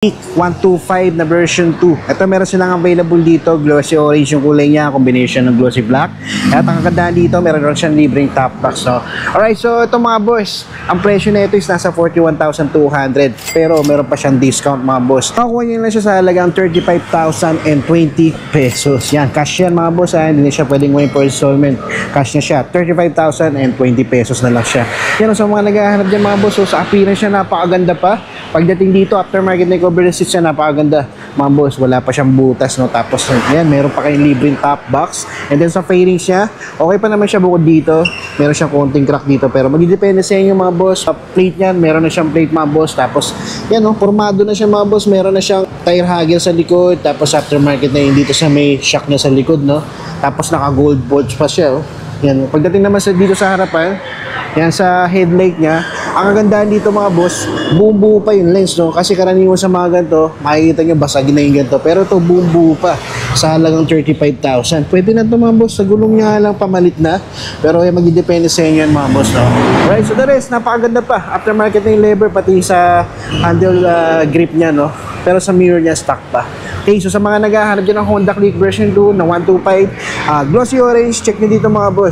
125 na version 2. Ito meron silang available dito, glossy orange yung kulay niya, combination ng glossy black. At ang kagandaan dito, meron rin siyang libreng top box. So, alright, so ito mga boss, ang presyo na ito is nasa 41,200 pero meron pa siyang discount mga boss. Nakukuha niyo lang siya sa halagang 35,020 pesos. Yan, cash yan mga boss ha, hindi na siya pwedeng gawin for installment. Cash na siya, 35,020 pesos na lang siya. Yan sa mga naghahanap dyan mga boss, so sa appearance siya napakaganda pa. Pagdating dito, aftermarket na cover receipt siya, napakaganda mga boss, wala pa siyang butas, no? Tapos yan, meron pa kayong libreng top box, and then sa fairings niya, okay pa naman siya bukod dito, meron siyang konting crack dito, pero magdidepende sa inyo mga boss. Sa plate niyan, meron na siyang plate mga boss, tapos yan no, formado na siya mga boss, meron na siyang tire hagel sa likod, tapos aftermarket na yun dito sa may shock niya sa likod, no? Tapos naka gold bolts pa siya, oh. Yan, pagdating naman dito sa harapan, yan sa headlight niya, ang kagandahan dito mga boss, buo-buo pa yung lens, no? Kasi karaniwan sa mga ganito, makikita nyo basagin na yung ganito. Pero ito buo-buo pa sa halagang 35,000. Pwede na ito mga boss, sa gulong niya lang pamalit na. Pero magdidepende sa inyo yan mga boss, no? Alright, so the rest, napakaganda pa. Aftermarket na yung lever, pati sa handle grip niya, no? Pero sa mirror niya, stock pa. Okay, so sa mga naghahanap dyan ng Honda Click version 2 na 125, glossy orange, check nyo dito mga boss.